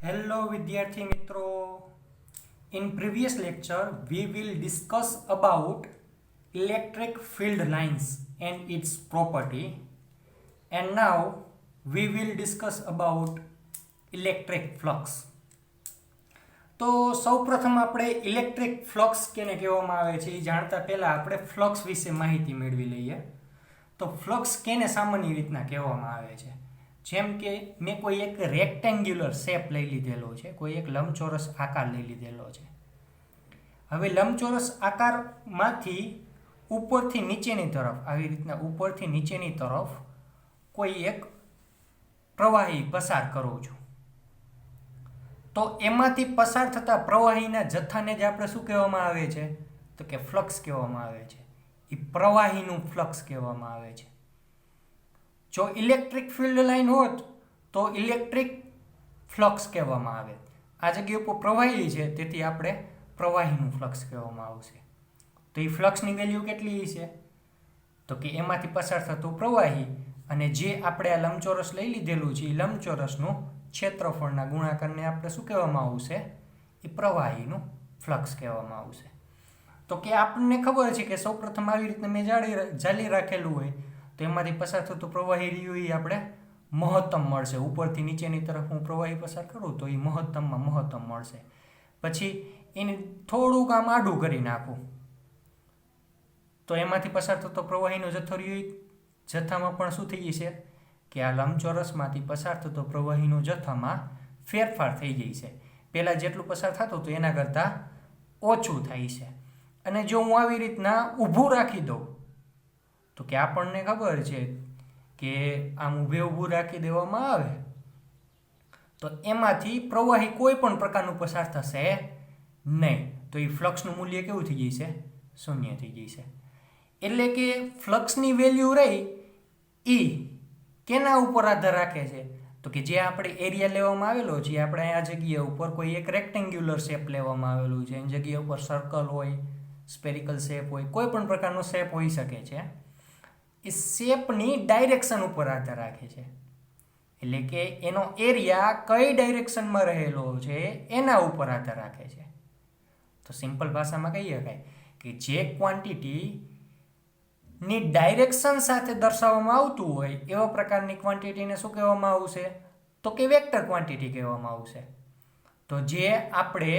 Hello વિદ્યાર્થી મિત્રો. In previous lecture we will discuss about electric field lines and its property, and now we will discuss about electric flux. તો સૌપ્રથમ આપણે electric flux કેને કહેવામાં આવે છે એ જાણતા પહેલા આપણે ફ્લક્સ વિશે માહિતી મેળવી લઈએ. તો ફ્લક્સ કેને સામાન્ય રીતના કહેવામાં આવે છે? જેમ કે મેં કોઈ એક રેક્ટેન્ગ્યુલર શેપ લઈ લીધેલો છે, કોઈ એક લંબચોરસ આકાર લઈ લીધેલો છે. હવે લંબચોરસ આકારમાંથી ઉપરથી નીચેની તરફ, આવી રીતના ઉપરથી નીચેની તરફ કોઈ એક પ્રવાહી પસાર કરું છું, તો એમાંથી પસાર થતા પ્રવાહીના જથ્થાને જ આપણે શું કહેવામાં આવે છે? તો કે ફ્લક્સ કહેવામાં આવે છે. એ પ્રવાહીનું ફ્લક્સ કહેવામાં આવે છે. જો ઇલેક્ટ્રિક ફિલ્ડ લાઇન હોત તો ઇલેક્ટ્રિક ફ્લક્સ કહેવામાં આવે. આ જગ્યા ઉપર પ્રવાહી છે તેથી આપણે પ્રવાહીનું ફ્લક્સ કહેવામાં આવશે. તો એ ફ્લક્સની વેલ્યુ કેટલી છે? તો કે એમાંથી પસાર થતું પ્રવાહી અને જે આપણે આ લંબચોરસ લઈ લીધેલું છે એ લંબચોરસનું ક્ષેત્રફળના ગુણાકારને આપણે શું કહેવામાં આવશે? એ પ્રવાહીનું ફ્લક્સ કહેવામાં આવશે. તો કે આપણને ખબર છે કે સૌપ્રથમ આવી રીતના મેં જાળી રાખેલું હોય તો એમાંથી પસાર થતું પ્રવાહી રહ્યું એ આપણે મહત્તમ મળશે. ઉપરથી નીચેની તરફ હું પ્રવાહી પસાર કરું તો એ મહત્તમમાં મહત્તમ મળશે. પછી એને થોડુંક આમ આડું કરી નાખું તો એમાંથી પસાર થતો પ્રવાહીનો જથ્થો રહ્યો જથ્થામાં પણ શું થઈ જશે? કે આ લંબચોરસમાંથી પસાર થતો પ્રવાહીનો જથ્થામાં ફેરફાર થઈ જાય છે. પહેલાં જેટલું પસાર થતું હતું એના કરતાં ઓછું થાય છે. અને જો હું આવી રીતના ઊભું રાખી દઉં તો કે આપણને ખબર છે કે આમ ઊભું રાખી દેવામાં આવે તો એમાંથી પ્રવાહી કોઈ પણ પ્રકારનું પસાર થશે નહીં. તો એ ફ્લક્સનું મૂલ્ય કેવું થઈ જશે? શૂન્ય થઈ જશે. એટલે કે ફ્લક્સની વેલ્યુ રહી એ કેના ઉપર આધાર રાખે છે? તો કે જે આપણે એરિયા લેવામાં આવેલો છે, આપણે આ જગ્યા ઉપર કોઈ એક રેક્ટેન્ગ્યુલર શેપ લેવામાં આવેલું છે, એની જગ્યા ઉપર સર્કલ હોય, સ્પેરિકલ શેપ હોય, કોઈ પણ પ્રકારનો શેપ હોઈ શકે છે. એ શેપની ડાયરેક્શન ઉપર આધાર રાખે છે. એટલે કે એનો એરિયા કઈ ડાયરેક્શનમાં રહેલો છે એના ઉપર આધાર રાખે છે. તો સિમ્પલ ભાષામાં કહી શકાય કે જે ક્વોન્ટિટીની ડાયરેક્શન સાથે દર્શાવવામાં આવતું હોય એવા પ્રકારની ક્વોન્ટિટીને શું કહેવામાં આવશે? તો કે વેક્ટર ક્વોન્ટિટી કહેવામાં આવશે. તો જે આપણે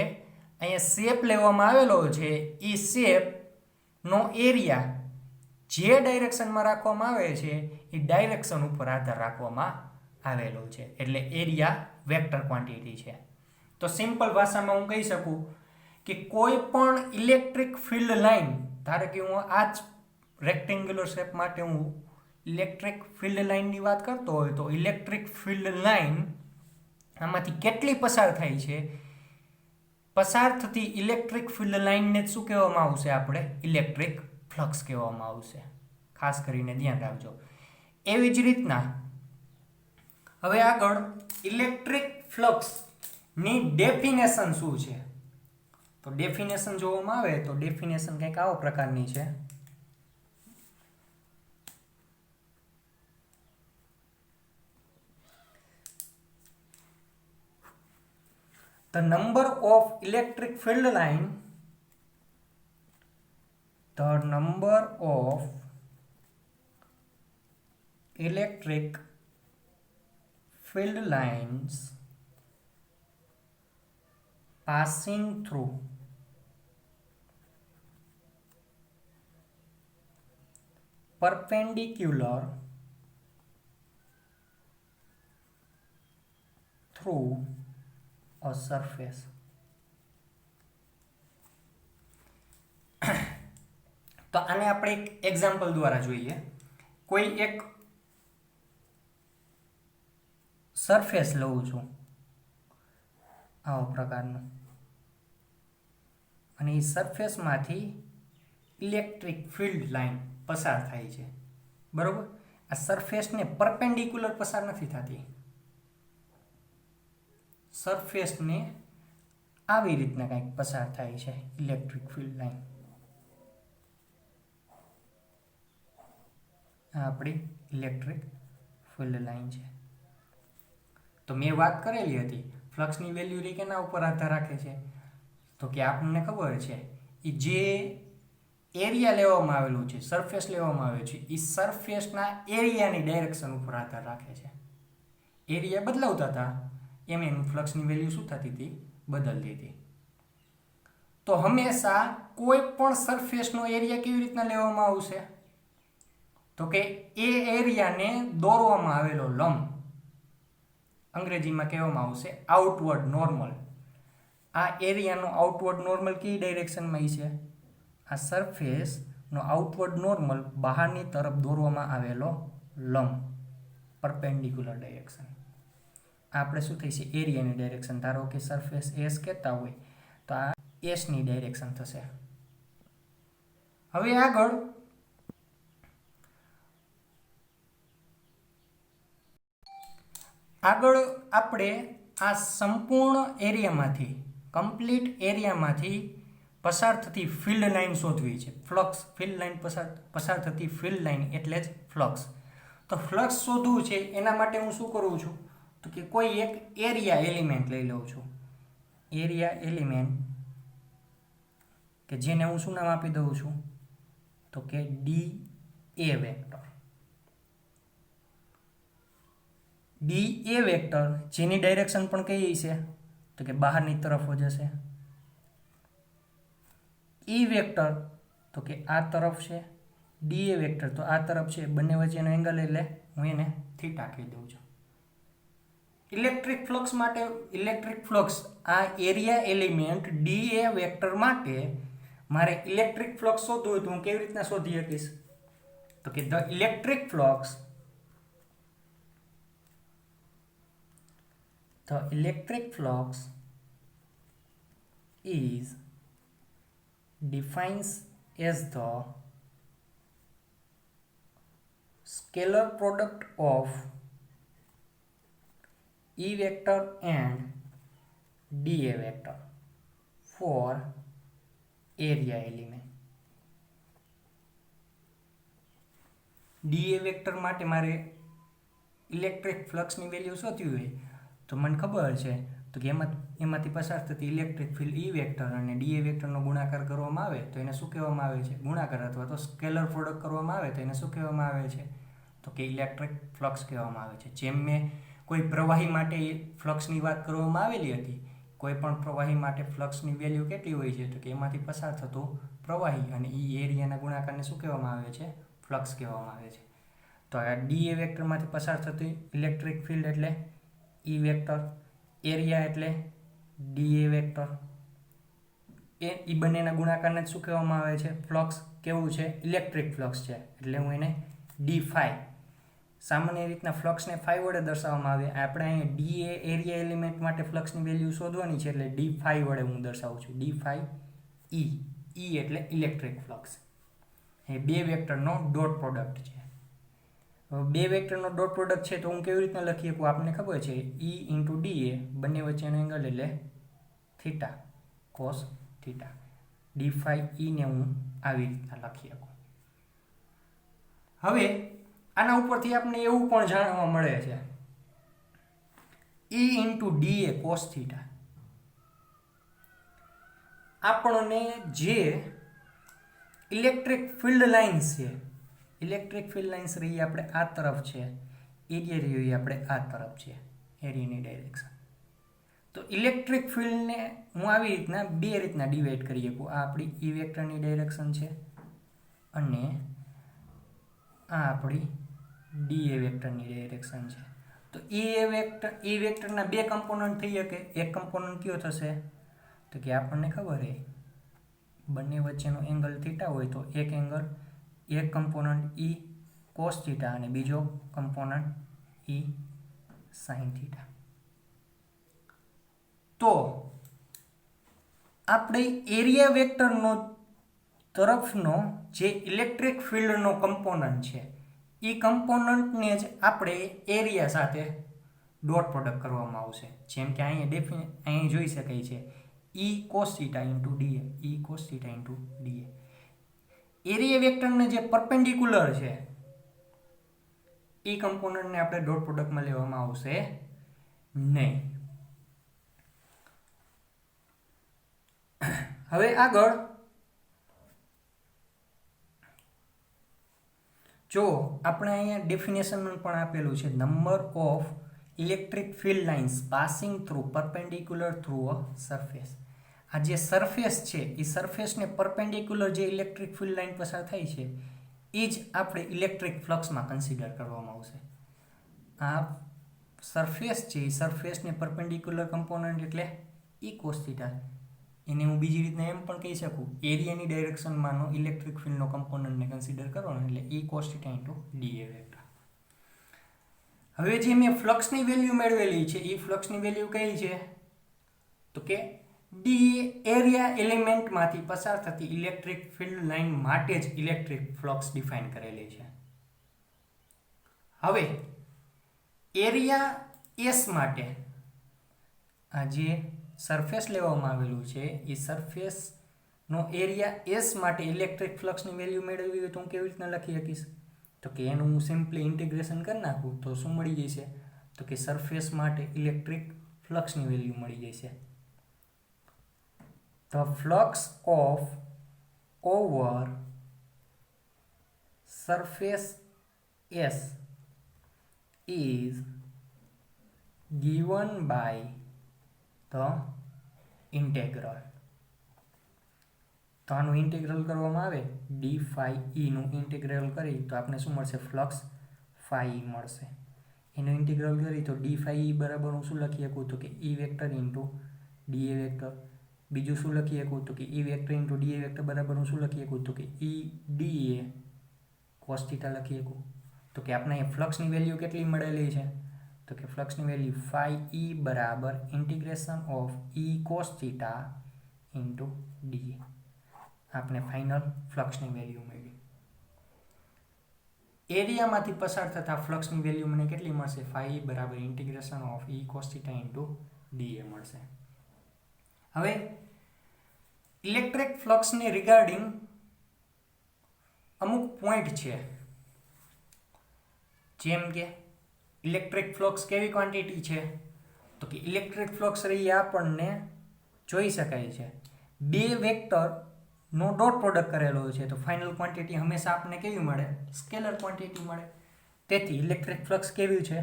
અહીંયા શેપ લેવામાં આવેલો છે એ શેપનો એરિયા જે ડાયરેક્શનમાં રાખવામાં આવે છે એ ડાયરેક્શન ઉપર આધાર રાખવામાં આવેલો છે. એટલે એરિયા વેક્ટર ક્વોન્ટિટી છે. તો સિમ્પલ ભાષામાં હું કહી શકું કે કોઈ પણ ઇલેક્ટ્રિક ફિલ્ડ લાઇન, ધારો કે હું આ જ રેક્ટેન્ગ્યુલર શેપ માટે હું ઇલેક્ટ્રિક ફિલ્ડ લાઇનની વાત કરતો હોય તો ઇલેક્ટ્રિક ફિલ્ડ લાઇન આમાંથી કેટલી પસાર થાય છે? પસાર થતી ઇલેક્ટ્રિક ફિલ્ડ લાઇનને શું કહેવામાં આવશે? આપણે ઇલેક્ટ્રિક ફ્લક્સ કહેવામાં આવશે. ખાસ કરીને ધ્યાન રાખજો. એવી જ રીતના હવે આગળ ઇલેક્ટ્રિક ફ્લક્સની ડેફિનેશન શું છે? તો ડેફિનેશન જોવામાં આવે તો ડેફિનેશન કંઈક આવા પ્રકારની છે. The number of electric field line, the number of electric field lines passing through perpendicular through a surface. તો આને આપણે એક એક્ઝામ્પલ દ્વારા જોઈએ. કોઈ એક સરફેસ લઉં છું આવા પ્રકારનું, અને એ સરફેસમાંથી ઇલેક્ટ્રિક ફિલ્ડ લાઇન પસાર થાય છે. બરોબર? આ સરફેસને પરપેન્ડિક્યુલર પસાર નથી થતી, સરફેસને આવી રીતના કંઈક પસાર થાય છે ઇલેક્ટ્રિક ફિલ્ડ લાઇન. આ આપણી ઇલેક્ટ્રિક ફિલ્ડ લાઇન છે. તો મેં વાત કરેલી હતી ફ્લક્સની વેલ્યુ રી કેના ઉપર આધાર રાખે છે? તો કે આપણને ખબર છે એ જે એરિયા લેવામાં આવેલું છે, સરફેસ લેવામાં આવ્યો છે, એ સરફેસના એરિયાની ડાયરેક્શન ઉપર આધાર રાખે છે. એરિયા બદલાવતા હતા એમ એનું ફ્લક્સની વેલ્યુ શું થતી હતી? બદલતી હતી. તો હંમેશા કોઈ પણ સરફેસનો એરિયા કેવી રીતના લેવામાં આવશે? તો કે એ એરિયાને દોરવામાં આવેલો લંબ, અંગ્રેજીમાં કહેવામાં આવશે આઉટવર્ડ નોર્મલ. આ એરિયાનો આઉટવર્ડ નોર્મલ કઈ ડાયરેક્શનમાં છે? આ સરફેસનો આઉટવર્ડ નોર્મલ બહારની તરફ દોરવામાં આવેલો લંબ, પરપેન્ડિક્યુલર ડાયરેક્શન. આપણે શું થઈ છે? એરિયાની ડાયરેક્શન. ધારો કે સરફેસ એસ કહેતા હોય તો આ એસની ડાયરેક્શન થશે. હવે આગળ આપણે આ સંપૂર્ણ એરિયામાંથી, કમ્પ્લીટ એરિયામાંથી પસાર થતી ફિલ્ડ લાઇન શોધવી છે. ફ્લક્સ ફિલ્ડ લાઇન પસાર થતી ફિલ્ડ લાઇન એટલે જ ફ્લક્સ. તો ફ્લક્સ શોધવું છે એના માટે હું શું કરું છું? તો કે કોઈ એક એરિયા એલિમેન્ટ લઈ લઉં છું. એરિયા એલિમેન્ટ કે જેને હું શું નામ આપી દઉં છું? તો કે ડી એ વેક્ટર. ડી એ વેક્ટર જેની ડાયરેક્શન પણ કઈ છે? તો કે બહારની તરફ જશે. ઈ વેક્ટર તો કે આ તરફ છે. ડી એ વેક્ટર તો આ તરફ છે. બંને વચ્ચેનો એંગલ એટલે હું એને થીટા કહી દઉં છું. ઇલેક્ટ્રિક ફ્લક્સ માટે, ઇલેક્ટ્રિક ફ્લક્સ આ એરિયા એલિમેન્ટ ડી એ વેક્ટર માટે મારે ઇલેક્ટ્રિક ફ્લક્સ શોધવું હોય તો હું કેવી રીતના શોધી શકીશ? તો કે the electric flux, the electric flux is defined as the scalar product of E vector and dA vector for area element. dA vector માટે મારે ઇલેક્ટ્રિક ફ્લક્સની વેલ્યુ શોધવી હોય તો મને ખબર છે તો કે એમાંથી પસાર થતી ઇલેક્ટ્રિક ફિલ્ડ ઈ વેક્ટર અને ડીએ વેક્ટરનો ગુણાકાર કરવામાં આવે તો એને શું કહેવામાં આવે છે? ગુણાકાર અથવા તો સ્કેલર પ્રોડક્ટ કરવામાં આવે તો એને શું કહેવામાં આવે છે? તો કે ઇલેક્ટ્રિક ફ્લક્સ કહેવામાં આવે છે. જેમ મેં કોઈ પ્રવાહી માટે ફ્લક્સની વાત કરવામાં આવેલી હતી, કોઈ પણ પ્રવાહી માટે ફ્લક્સની વેલ્યુ કેટલી હોય છે? તો કે એમાંથી પસાર થતું પ્રવાહી અને ઈ એરિયાના ગુણાકારને શું કહેવામાં આવે છે? ફ્લક્સ કહેવામાં આવે છે. તો આ ડીએ વેક્ટરમાંથી પસાર થતી ઇલેક્ટ્રિક ફિલ્ડ એટલે ઈ વેક્ટર, એરિયા એટલે ડીએ વેક્ટર, એ બંનેના ગુણાકારને શું કહેવામાં આવે છે? ફ્લક્સ. કેવું છે? ઇલેક્ટ્રિક ફ્લક્સ છે એટલે હું એને ડી ફાઈ, સામાન્ય રીતના ફ્લક્સને ફાઈ વડે દર્શાવવામાં આવે. આપણે અહીંયા ડીએ એરિયા એલિમેન્ટ માટે ફ્લક્સની વેલ્યુ શોધવાની છે એટલે ડી ફાઈ વડે હું દર્શાવું છું. ડી ફાઈ ઈ. ઈ એટલે ઇલેક્ટ્રિક ફ્લક્સ. એ બે વેક્ટરનો ડોટ પ્રોડક્ટ છે. બે વેક્ટરનો ડોટ પ્રોડક્ટ છે તો હું કેવી રીતના લખી શકું? આપણને ખબર છે ઈ ઇન્ટુ ડી એ, બંને વચ્ચેનો એંગલ એટલે theta, cos theta. D phi ઈને હું આવી રીતના લખી શકું. હવે આના ઉપરથી આપણને એવું પણ જાણવા મળે છે ઈ ઇન્ટુ ડી એ કોસ થીટા આપણને જે ઇલેક્ટ્રિક ફિલ્ડ લાઇન્સ છે, ઇલેક્ટ્રિક ફિલ્ડ લાઇન્સ રહી આપણે આ તરફ છે, એરિયા રહી આપણે આ તરફ છે, એરિયાની ડાયરેક્શન. તો ઇલેક્ટ્રિક ફિલ્ડને હું આવી રીતના બે રીતના ડિવાઈડ કરી શકું. આ આપણી ઈ વેક્ટરની ડાયરેક્શન છે અને આ આપણી ડી એ વેક્ટરની ડાયરેક્શન છે. તો ઈ વેક્ટરના બે કમ્પોનન્ટ થઈ શકે. એક કમ્પોનન્ટ કયો થશે? તો કે આપણને ખબર છે બંને વચ્ચેનો એંગલ થીટા હોય તો એક એંગલ, એક કમ્પોનન્ટ ઈ કોસ થીટા અને બીજો કમ્પોનન્ટ ઈ સાઇન થીટા. તો આપણે એરિયા વેક્ટરનો તરફનો જે ઇલેક્ટ્રિક ફિલ્ડનો કમ્પોનન્ટ છે એ કમ્પોનન્ટને જ આપણે એરિયા સાથે ડોટ પ્રોડક્ટ કરવામાં આવશે. જેમ કે અહીંયા જોઈ શકાય છે E cos theta into d A, E cos theta into d A. Area વેક્ટરને જે પરપેન્ડિક્યુલર છે એ કમ્પોનન્ટને આપણે ડોટ પ્રોડક્ટમાં લેવામાં આવશે નહીં. હવે આગળ જો આપણે અહીંયા ડેફિનેશન પણ આપેલું છે, number of electric field lines passing through perpendicular through a surface. આ જે સરફેસ છે એ સરફેસને પરપેન્ડિક્યુલર જે ઇલેક્ટ્રિક ફિલ્ડ લાઇન પસાર થાય છે એ જ આપણે ઇલેક્ટ્રિક ફ્લક્સમાં કન્સિડર કરવામાં આવશે. આ સરફેસ છે એ સરફેસને પરપેન્ડિક્યુલર કમ્પોનન્ટ એટલે ઈ કોસ થીટા. એને હું બીજી રીતના એમ પણ કહી શકું, એરિયાની ડાયરેક્શનમાંનો ઇલેક્ટ્રિક ફિલ્ડનો કમ્પોનન્ટને કન્સિડર કરવાનો એટલે E cos theta into d A vector. હવે જે મેં ફ્લક્સની વેલ્યુ મેળવેલી છે એ ફ્લક્સની વેલ્યુ કઈ છે તો કે ડી એરિયા એલિમેન્ટમાંથી પસાર થતી ઇલેક્ટ્રિક ફિલ્ડ લાઇન માટે જ ઇલેક્ટ્રિક ફ્લક્સ ડિફાઇન કરેલી છે. હવે એરિયા એસ માટે આ જે સરફેસ લેવામાં આવેલું છે એ સરફેસનો એરિયા એસ માટે ઇલેક્ટ્રિક ફ્લક્સની વેલ્યુ મેળવવી હોય તો હું કેવી રીતના લખી શકીશ તો કે એનું હું સિમ્પલી ઇન્ટિગ્રેશન કરી નાખું તો શું મળી જશે તો કે સરફેસ માટે ઇલેક્ટ્રિક ફ્લક્સની વેલ્યુ મળી જશે. The flux of over surface S is given by the integral. તો આનું ઇન્ટિગ્રલ કરવામાં આવે ડી ફાઈ ઈનું ઇન્ટિગ્રલ કરી તો આપણે શું મળશે ફ્લક્સ ફાઈ મળશે. એનું ઇન્ટિગ્રલ કરી તો ડી ફાઈ ઈ બરાબર હું શું લખી શકું તો કે ઈ વેક્ટર ઇન્ટુ ડીએ વેક્ટર. બીજું શું લખી શકું તો કે ઈ વેક્ટર ઇન્ટુ ડીએ વેક્ટર બરાબર હું શું લખી શકું તો કે ઈ ડીએ કોસ થીટા લખી શકું. તો કે આપણે ફ્લક્સની વેલ્યુ કેટલી મળેલી છે તો કે ફ્લક્સની વેલ્યુ ફાઈ ઈ બરાબર integration of E cos theta into dA. આપણે ફાઇનલ ફ્લક્સની વેલ્યુ મળી. એરિયામાંથી પસાર થતા ફ્લક્સની વેલ્યુ મને કેટલી મળશે ફાઈ બરાબર integration of E cos theta into dA મળશે. હવે ઇલેક્ટ્રિક ફ્લક્સને રિગાર્ડિંગ અમુક પોઈન્ટ છે, જેમ કે ઇલેક્ટ્રિક ફ્લક્સ કેવી ક્વોન્ટિટી છે તો કે ઇલેક્ટ્રિક ફ્લક્સ રહી આપણને જોઈ શકાય છે બે વેક્ટરનો ડોટ પ્રોડક્ટ કરેલો છે તો ફાઇનલ ક્વોન્ટિટી હંમેશા આપણને કેવી મળે સ્કેલર ક્વોન્ટિટી મળે. તેથી ઇલેક્ટ્રિક ફ્લક્સ કેવી છે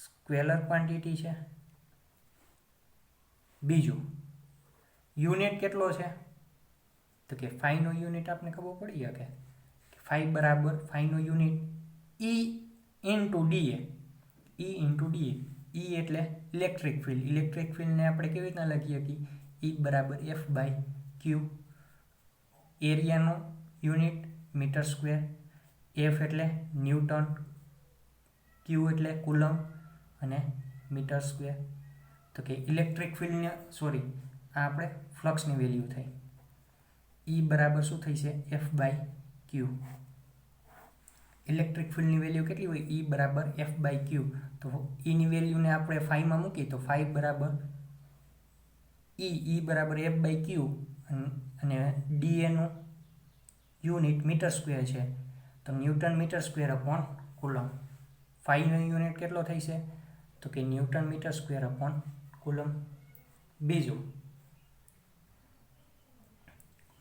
સ્કેલર ક્વોન્ટિટી છે. બીજું યુનિટ કેટલો છે તો કે ફાઈનો યુનિટ આપણે ખબર પડી શકે કે ફાઈ બરાબર ફાઈનો unit E into d A. E into d A E એટલે ઇલેક્ટ્રિક ફિલ્ડ. ઇલેક્ટ્રિક ફિલ્ડને આપણે કેવી રીતના લખી શકીએ ઈ બરાબર એફ બાય ક્યુ. એરિયાનો યુનિટ મીટર સ્ક્વેર. એફ એટલે ન્યૂટન, ક્યુ એટલે કુલમ અને મીટર સ્ક્વેર. તો કે ઇલેક્ટ્રિક ફિલ્ડને સોરી આ આપણે ફ્લક્સની વેલ્યુ થઈ ઈ બરાબર શું થઈ છે એફ બાય ક્યુ. ઇલેક્ટ્રિક ફિલ્ડની વેલ્યુ કેટલી હોય ઈ બરાબર એફ બાય ક્યુ. તો ઈની વેલ્યુને આપણે ફાઈમાં મૂકી તો ફાઈ બરાબર ઈ બરાબર એફ બાય ક્યુ અને ડીએનું યુનિટ મીટર સ્ક્વેર છે તો newton metre square upon coulomb. ફાઈનો યુનિટ કેટલો થઈ છે તો કે newton metre square upon coulomb. બીજું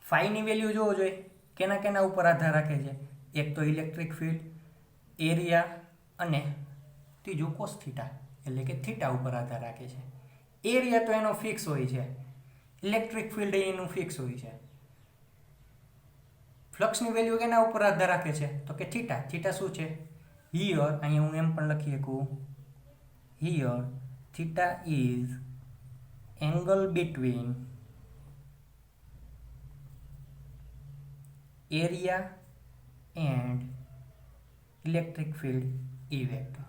ફાઈની વેલ્યુ જોવો જોઈએ કેના કેના ઉપર આધાર રાખે છે એક તો ઇલેક્ટ્રિક ફિલ્ડ, એરિયા અને ત્રીજું કોસ થીટા એટલે કે થીટા ઉપર આધાર રાખે છે. એરિયા તો એનો ફિક્સ હોય છે, ઇલેક્ટ્રિક ફિલ્ડ એનું ફિક્સ હોય છે. ફ્લક્સની વેલ્યુ કેના ઉપર આધાર રાખે છે તો કે થીટા. થીટા શું છે હિયર અહીંયા હું એમ પણ લખી શકું here theta is angle between area and electric field E vector.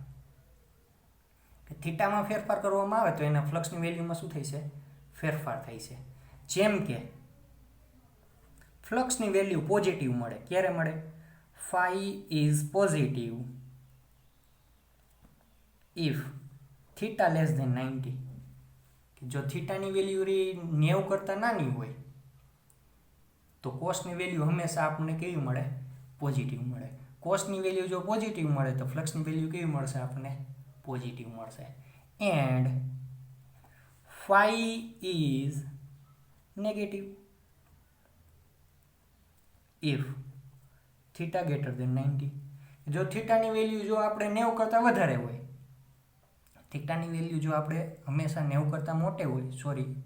થીટામાં ફેરફાર કરવામાં આવે તો એના ફ્લક્સની વેલ્યુમાં શું થઈ છે ફેરફાર થાય છે. જેમ કે ફ્લક્સની વેલ્યુ પોઝિટિવ મળે ક્યારે મળે phi is positive if theta less than 90. જો થીટાની વેલ્યુ 90 કરતાં નાની હોય તો કોસની વેલ્યુ હંમેશા આપણને કેવી મળે પોઝિટિવ મળે. કોસની વેલ્યુ જો પોઝિટિવ મળે તો ફ્લક્સની વેલ્યુ કેવી મળશે આપણને પોઝિટિવ મળશે. And phi is negative. If theta greater than 90, જો થીટાની વેલ્યુ જો આપણે 90 કરતાં વધારે હોય, થીટાની વેલ્યુ જો આપણે હંમેશા 90 કરતાં મોટે હોય,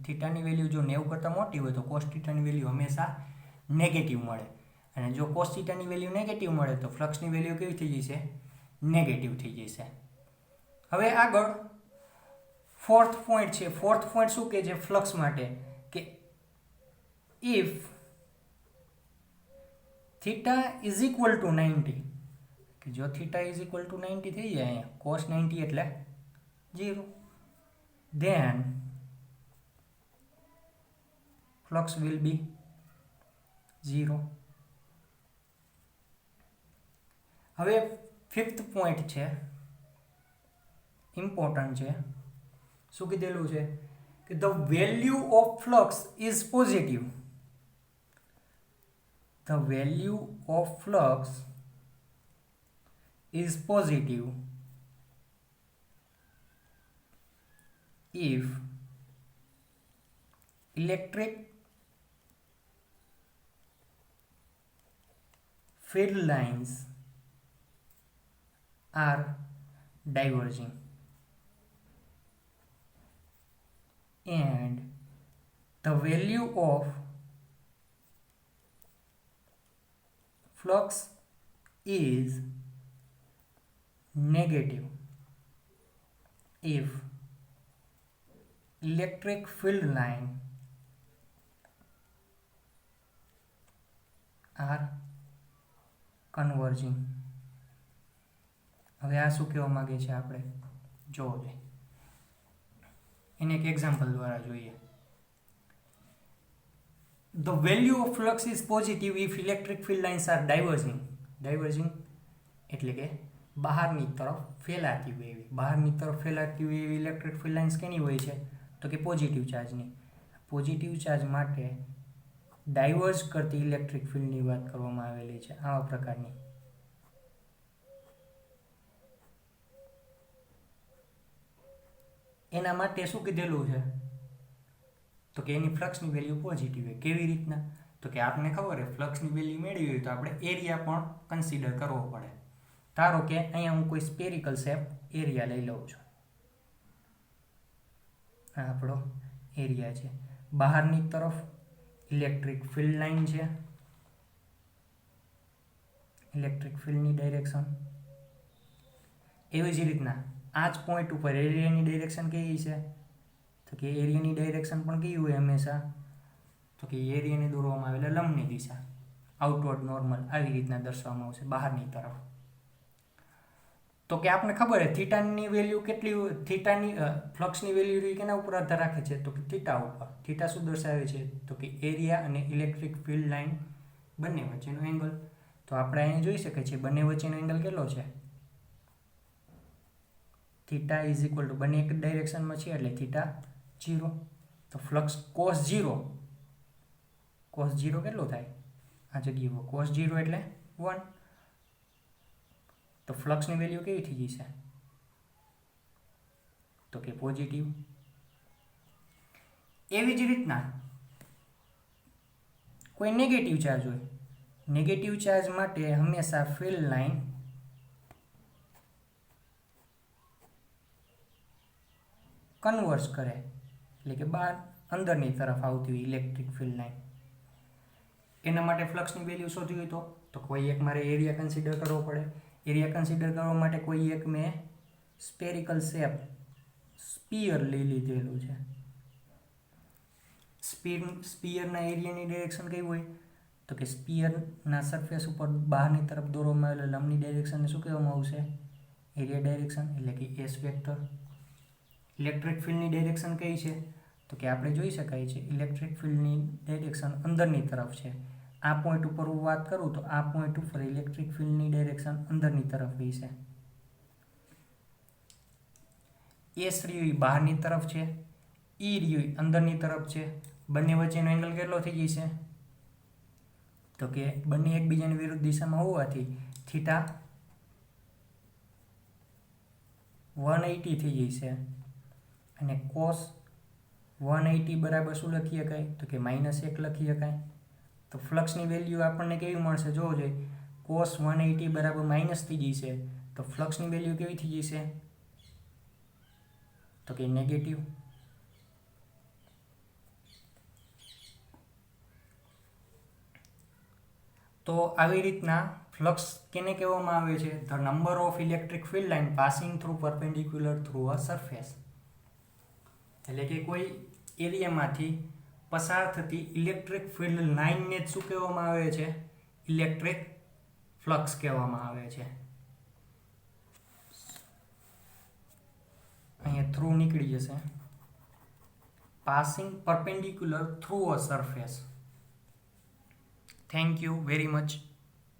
થીટાની વેલ્યુ જો 90 કરતાં મોટી હોય તો કોસ થીટાની વેલ્યુ હંમેશા નેગેટિવ મળે, અને જો કોસ થીટાની વેલ્યુ નેગેટિવ મળે તો ફ્લક્સની વેલ્યુ કેવી થઈ જશે? નેગેટિવ થઈ જશે. હવે આગળ ફોર્થ પોઈન્ટ છે. ફોર્થ પોઈન્ટ શું કે છે ફ્લક્સ માટે? કે if theta is equal to 90, કે જો થીટા ઇઝ ઇક્વલ ટુ 90 થઈ જાય, અહીંયા કોસ 90 એટલે 0, then flux will be 0. હવે ફિફ્થ પોઈન્ટ છે, ઇમ્પોર્ટન્ટ છે. શું કીધેલું છે? કે the value of flux is positive. The value of flux is positive if electric field lines are diverging and the value of flux is negative if electric field line are converging. હવે આ શું કહેવા માંગે છે આપણે જોવો જોઈએ. એને એક એક્ઝામ્પલ દ્વારા જોઈએ. The value of flux is positive if electric field lines are diverging. Diverging એટલે કે બહારની તરફ ફેલાતી હોય એવી. બહારની તરફ ફેલાતી હોય એવી ઇલેક્ટ્રિક ફિલ્ડ લાઇન્સ કેની હોય છે? તો કે પોઝિટિવ ચાર્જની. પોઝિટિવ ચાર્જ માટે ડાયવર્જ કરતી ઇલેક્ટ્રિક ફિલ્ડની વાત કરવામાં આવેલી છે, આવા પ્રકારની. એના માટે શું કીધેલું છે? તો કે એની ફ્લક્સની વેલ્યુ પોઝિટિવ હોય. કેવી રીતના? તો કે આપણને ખબર છે ફ્લક્સની વેલ્યુ મેળવી હોય તો આપણે એરિયા પણ કન્સિડર કરવો પડે. ધારો કે અહીંયા હું કોઈ સ્પેરિકલ શેપ એરિયા લઈ લઉં છું. આ આપણો એરિયા છે. બહારની તરફ ઇલેક્ટ્રિક ફિલ્ડ લાઇન છે, ઇલેક્ટ્રિક ફિલ્ડની ડાયરેક્શન. એવી જ રીતના આ જ પોઈન્ટ ઉપર એરિયાની ડાયરેક્શન કેવી છે? તો કે એરિયાની ડાયરેક્શન પણ કેવી હોય હંમેશા? તો કે એરિયાને દોરવામાં આવેલા લંબની દિશા, આઉટવર્ડ નોર્મલ, આવી રીતના દર્શાવવામાં આવશે બહારની તરફ. તો કે આપણે ખબર છે થીટાની વેલ્યુ કેટલી હોય? થીટાની ફ્લક્સની વેલ્યુ કેના ઉપર આધાર રાખે છે? તો કે થીટા ઉપર. થીટા શું દર્શાવે છે? તો કે એરિયા અને ઇલેક્ટ્રિક ફિલ્ડ લાઇન બંને વચ્ચેનો એંગલ. તો આપણે અહીં જોઈ શકીએ છીએ બંને વચ્ચેનો એંગલ કેટલો છે? થીટા ઇઝ ઇક્વલ ટુ, બંને એક જ ડાયરેક્શનમાં છે એટલે થીટા 0. તો ફ્લક્સ કોસ 0, કોસ 0 કેટલો થાય? આ જગ્યાએ કોસ 0 એટલે 1. તો ફ્લક્સની વેલ્યુ કેવી થઈ જશે? તો કે પોઝિટિવ. એવી જ રીતના કોઈ નેગેટિવ ચાર્જ હોય, નેગેટિવ ચાર્જ માટે હંમેશા ફિલ્ડ લાઇન કન્વર્સ કરે, એટલે કે બહાર અંદરની તરફ આવતી હોય ઇલેક્ટ્રિક ફિલ્ડ લાઇન. એના માટે ફ્લક્સની વેલ્યુ શોધવી હોય તો કોઈ એક મારે એરિયા કન્સિડર કરવો પડે. એરિયા કન્સિડર કરવા માટે કોઈ એક મેં સ્પેરિકલ શેપ સ્પીયર લઈ લીધેલું છે. સ્પીયરના એરિયાની ડાયરેક્શન કઈ હોય? તો કે સ્પીયરના સરફેસ ઉપર બહારની તરફ દોરવામાં આવેલા લંબની ડાયરેક્શનને શું કહેવામાં આવશે? એરિયા ડાયરેક્શન, એટલે કે એસ વેક્ટર. ઇલેક્ટ્રિક ફિલ્ડની ડાયરેક્શન કઈ છે? તો કે આપણે જોઈ શકાય છે ઇલેક્ટ્રિક ફિલ્ડની ડાયરેક્શન અંદરની તરફ છે. આ પોઈન્ટ ઉપર હું વાત કરું તો આ પોઈન્ટ ઉપર ઇલેક્ટ્રિક ફિલ્ડની ડાયરેક્શન અંદરની તરફ રહી છે. એસ રહ્યું બહારની તરફ છે, ઈ રહ્યું અંદરની તરફ છે. બંને વચ્ચેનો એંગલ કેટલો થઈ જશે? તો કે બંને એકબીજાની વિરુદ્ધ દિશામાં હોવાથી થીટા 180 થઈ જશે અને કોસ 180 બરાબર શું લખી શકાય? તો કે -1 લખી શકાય. તો ફ્લક્સની વેલ્યુ આપણને કેવી મળશે? જોવો જોઈએ. cos 180 બરાબર માઇનસ થઈ જશે. તો ફ્લક્સની વેલ્યુ કેવી થઈ જશે? તો કે નેગેટિવ. તો આવી રીતના ફ્લક્સ કેને કહેવામાં આવે છે? The number of electric field line passing through perpendicular through a surface. એટલે કે કોઈ એરિયામાંથી પસાર થતી ઇલેક્ટ્રિક ફિલ્ડ લાઇનને જ શું કહેવામાં આવે છે? ઇલેક્ટ્રિક ફ્લક્સ કહેવામાં આવે છે. અહીંયા થ્રુ નીકળી જશે. Passing perpendicular through a surface. Thank you very much.